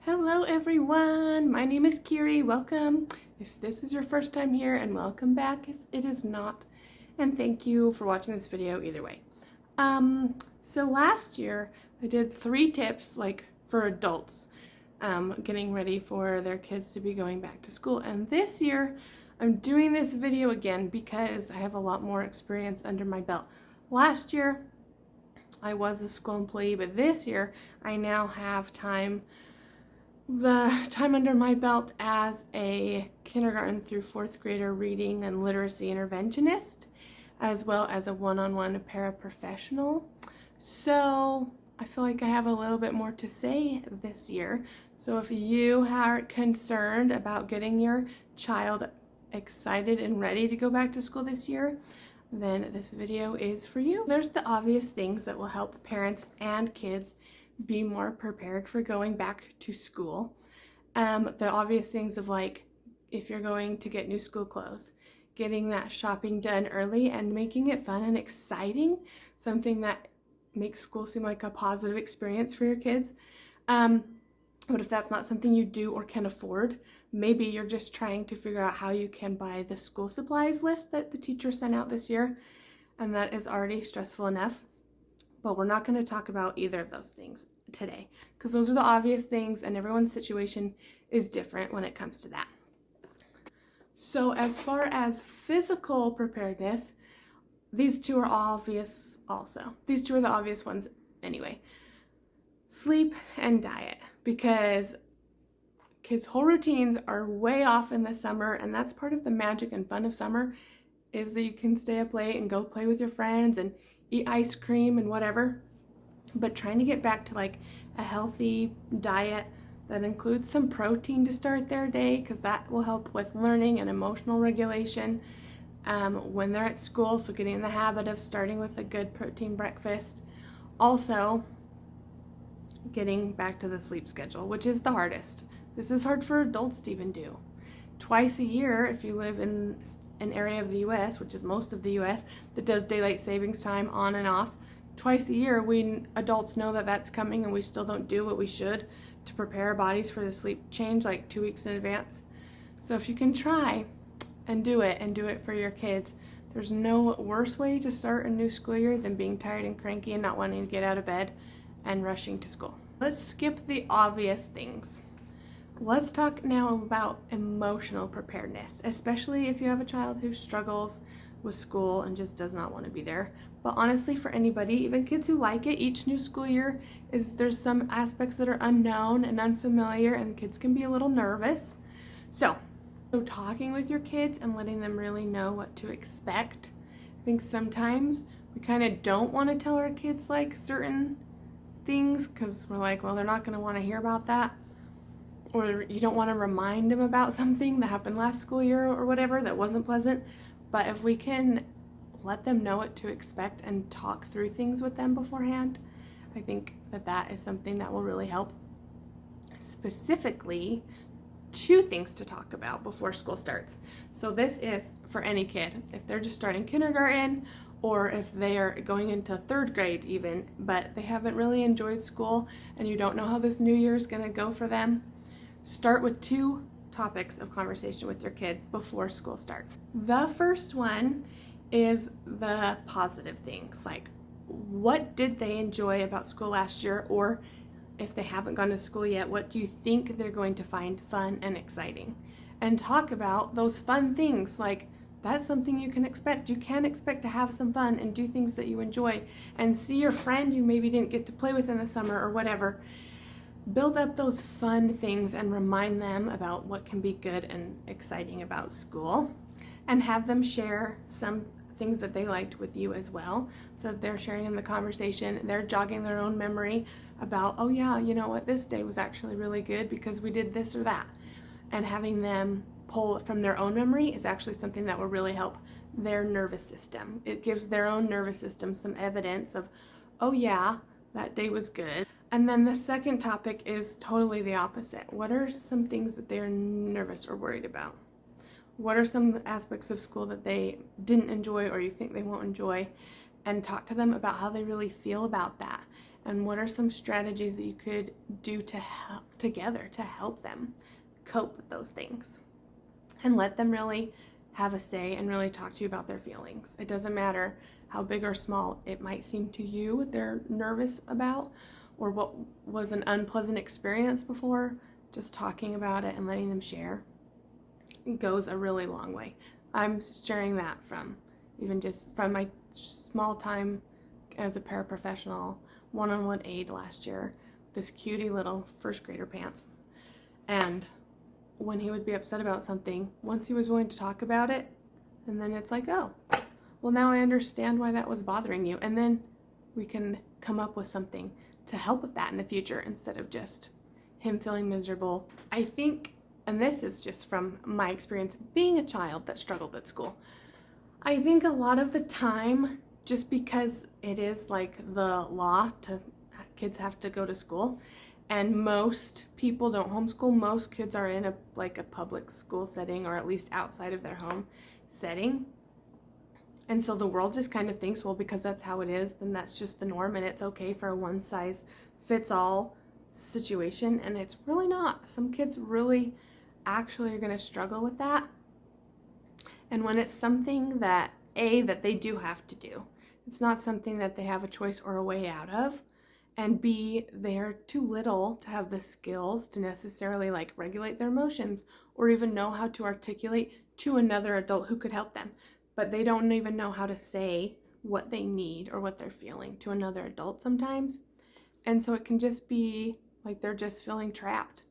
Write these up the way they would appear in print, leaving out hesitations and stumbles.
Hello everyone, my name is Kiri. Welcome if this is your first time here, and welcome back if it is not. And thank you for watching this video either way. So last year I did 3 tips for adults getting ready for their kids to be going back to school. And this year I'm doing this video again because I have a lot more experience under my belt. Last year I was a school employee, but this year I now have the time under my belt as a kindergarten through 4th grader reading and literacy interventionist, as well as a one-on-one paraprofessional. So I feel like I have a little bit more to say this year. So if you are concerned about getting your child excited and ready to go back to school this year, then this video is for you. There's the obvious things that will help parents and kids be more prepared for going back to school. The obvious things of if you're going to get new school clothes, getting that shopping done early and making it fun and exciting, something that makes school seem like a positive experience for your kids. But if that's not something you do or can afford, maybe you're just trying to figure out how you can buy the school supplies list that the teacher sent out this year, and that is already stressful enough. But we're not going to talk about either of those things today because those are the obvious things, and everyone's situation is different when it comes to that. So as far as physical preparedness, these two are obvious also. These two are the obvious ones anyway. Sleep and diet, because kids' whole routines are way off in the summer, and that's part of the magic and fun of summer, is that you can stay up late and go play with your friends and eat ice cream and whatever. But trying to get back to a healthy diet that includes some protein to start their day, because that will help with learning and emotional regulation when they're at school. So getting in the habit of starting with a good protein breakfast. Also getting back to the sleep schedule, which is the hardest. This is hard for adults to even do. Twice a year, if you live in an area of the US, which is most of the US, that does daylight savings time on and off, twice a year we adults know that that's coming, and we still don't do what we should to prepare our bodies for the sleep change 2 weeks in advance. So if you can try and do it for your kids, there's no worse way to start a new school year than being tired and cranky and not wanting to get out of bed and rushing to school. Let's skip the obvious things. Let's talk now about emotional preparedness, especially if you have a child who struggles with school and just does not want to be there. But honestly, for anybody, even kids who like it, each new school year there's some aspects that are unknown and unfamiliar, and kids can be a little nervous. So talking with your kids and letting them really know what to expect. I think sometimes we kind of don't want to tell our kids certain things because we're well, they're not going to want to hear about that. Or you don't want to remind them about something that happened last school year or whatever that wasn't pleasant. But if we can let them know what to expect and talk through things with them beforehand, I think that is something that will really help. Specifically, 2 things to talk about before school starts. So this is for any kid. If they're just starting kindergarten, or if they are going into 3rd grade even, but they haven't really enjoyed school and you don't know how this new year is going to go for them, start with 2 topics of conversation with your kids before school starts. The first one is the positive things, what did they enjoy about school last year, or if they haven't gone to school yet, what do you think they're going to find fun and exciting? And talk about those fun things, that's something you can expect. You can expect to have some fun and do things that you enjoy, and see your friend you maybe didn't get to play with in the summer or whatever. Build up those fun things and remind them about what can be good and exciting about school, and have them share some things that they liked with you as well, so that they're sharing in the conversation. They're jogging their own memory about, oh yeah, you know what, this day was actually really good because we did this or that. And having them pull from their own memory is actually something that will really help their nervous system. It gives their own nervous system some evidence of, oh yeah, that day was good. And then the second topic is totally the opposite. What are some things that they're nervous or worried about? What are some aspects of school that they didn't enjoy or you think they won't enjoy? And talk to them about how they really feel about that. And what are some strategies that you could do to help together to help them cope with those things? And let them really have a say and really talk to you about their feelings. It doesn't matter how big or small it might seem to you what they're nervous about or what was an unpleasant experience before. Just talking about it and letting them share goes a really long way. I'm sharing that from even just from my small time as a paraprofessional one-on-one aide last year, this cutie little first grader pants. And when he would be upset about something, once he was willing to talk about it, and then it's like, oh, well, now I understand why that was bothering you. And then we can come up with something to help with that in the future instead of just him feeling miserable. I think, and this is just from my experience being a child that struggled at school, I think a lot of the time, just because it is like the law to kids have to go to school, and most people don't homeschool. Most kids are in a public school setting, or at least outside of their home setting. And so the world just kind of thinks, well, because that's how it is, then that's just the norm, and it's okay for a one size fits all situation. And it's really not. Some kids really actually are going to struggle with that. And when it's something that they do have to do, it's not something that they have a choice or a way out of, and B, they're too little to have the skills to necessarily regulate their emotions or even know how to articulate to another adult who could help them. But they don't even know how to say what they need or what they're feeling to another adult sometimes. And so it can just be like they're just feeling trapped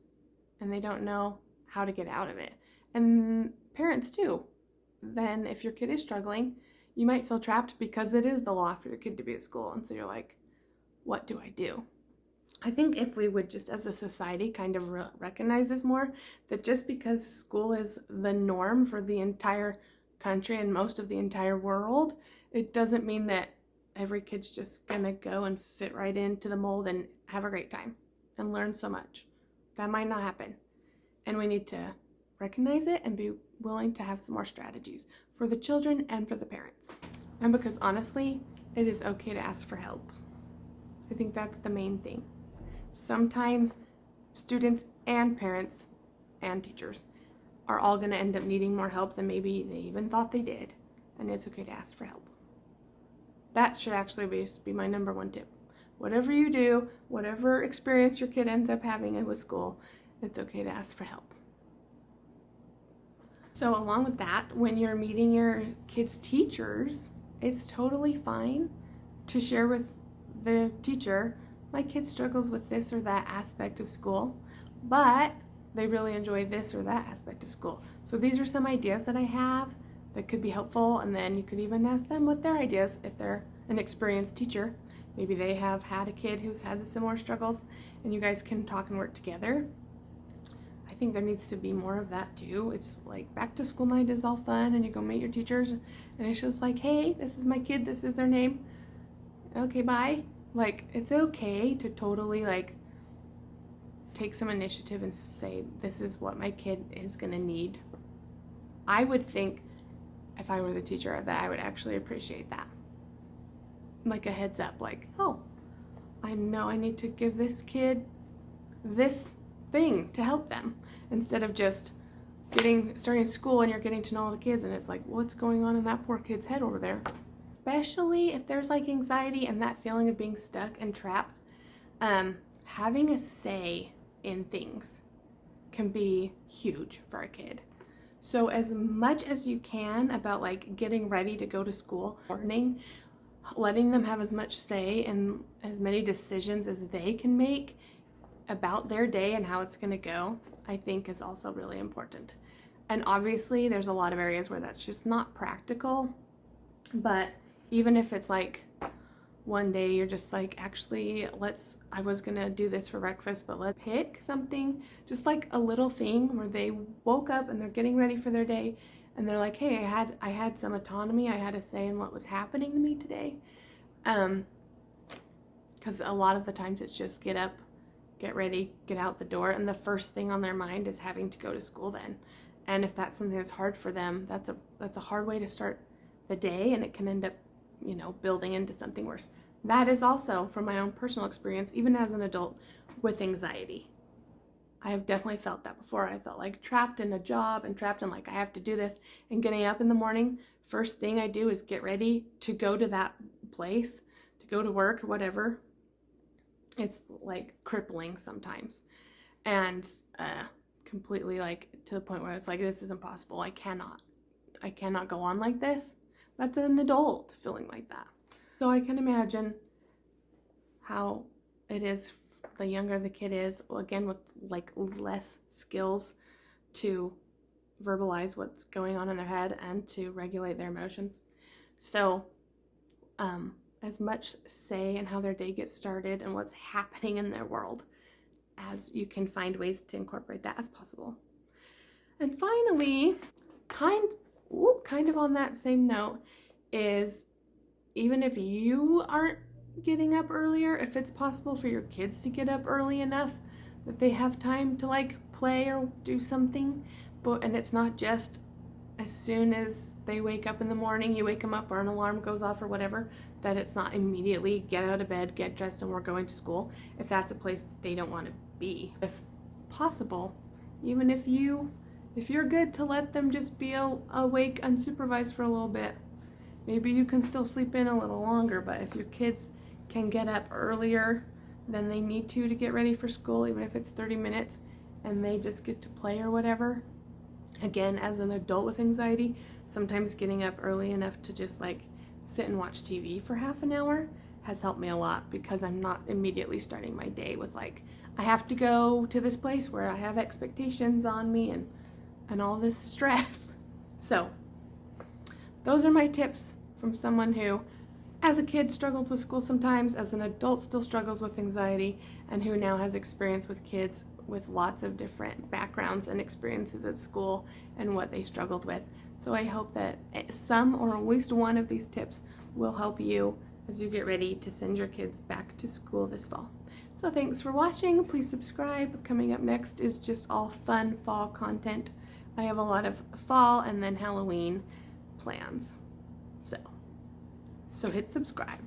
and they don't know how to get out of it. And parents too. Then if your kid is struggling, you might feel trapped because it is the law for your kid to be at school. And so you're like, what do I do? I think if we would just as a society kind of recognize this more, that just because school is the norm for the entire country and most of the entire world, it doesn't mean that every kid's just gonna go and fit right into the mold and have a great time and learn so much. That might not happen. And we need to recognize it and be willing to have some more strategies for the children and for the parents. And because honestly, it is okay to ask for help. I think that's the main thing. Sometimes students and parents and teachers are all going to end up needing more help than maybe they even thought they did. And it's okay to ask for help. That should actually be my number one tip. Whatever you do, whatever experience your kid ends up having with school, it's okay to ask for help. So along with that, when you're meeting your kids' teachers, it's totally fine to share with the teacher, my kid struggles with this or that aspect of school, but they really enjoy this or that aspect of school. So these are some ideas that I have that could be helpful, and then you could even ask them what their ideas if they're an experienced teacher. Maybe they have had a kid who's had the similar struggles, and you guys can talk and work together. I think there needs to be more of that too. It's like back to school night is all fun, and you go meet your teachers, and it's just like, hey, this is my kid, this is their name. Okay, bye. It's okay to totally take some initiative and say, this is what my kid is gonna need. I would think if I were the teacher that I would actually appreciate that. Like a heads up, oh, I know I need to give this kid this thing to help them, instead of just starting school and you're getting to know all the kids and it's like, what's going on in that poor kid's head over there? Especially if there's anxiety and that feeling of being stuck and trapped, having a say in things can be huge for a kid. So as much as you can about getting ready to go to school, learning, letting them have as much say in as many decisions as they can make about their day and how it's going to go, I think is also really important. And obviously there's a lot of areas where that's just not practical, but even if it's one day you're just actually I was gonna do this for breakfast, but let's pick something, just a little thing where they woke up and they're getting ready for their day and they're like, hey, I had some autonomy, I had a say in what was happening to me today. Because a lot of the times it's just get up, get ready, get out the door, and the first thing on their mind is having to go to school then. And if that's something that's hard for them, that's a hard way to start the day, and it can end up building into something worse. that is also from my own personal experience, even as an adult, with anxiety. I have definitely felt that before. I felt like trapped in a job and trapped in like I have to do this, and getting up in the morning, first thing I do is get ready to go to that place, to go to work, whatever. It's like crippling sometimes, and completely like to the point where it's like, this is impossible. I cannot go on like this. That's an adult feeling like that. So I can imagine how it is the younger the kid is, again with like less skills to verbalize what's going on in their head and to regulate their emotions. So as much say in how their day gets started and what's happening in their world as you can find ways to incorporate that as possible. And finally, kind of on that same note, is even if you aren't getting up earlier, if it's possible for your kids to get up early enough that they have time to like play or do something, and it's not just as soon as they wake up in the morning, you wake them up or an alarm goes off or whatever, that it's not immediately get out of bed, get dressed, and we're going to school, if that's a place that they don't want to be. If possible, even if you're good to let them just be awake unsupervised for a little bit, maybe you can still sleep in a little longer. But if your kids can get up earlier than they need to get ready for school, even if it's 30 minutes, and they just get to play or whatever. Again, as an adult with anxiety, sometimes getting up early enough to just like sit and watch TV for half an hour has helped me a lot, because I'm not immediately starting my day with like, I have to go to this place where I have expectations on me and all this stress. So those are my tips from someone who as a kid struggled with school sometimes, as an adult still struggles with anxiety, and who now has experience with kids with lots of different backgrounds and experiences at school and what they struggled with. So I hope that some or at least one of these tips will help you as you get ready to send your kids back to school this fall. So thanks for watching. Please subscribe. Coming up next is just all fun fall content. I have a lot of fall and then Halloween plans. So hit subscribe.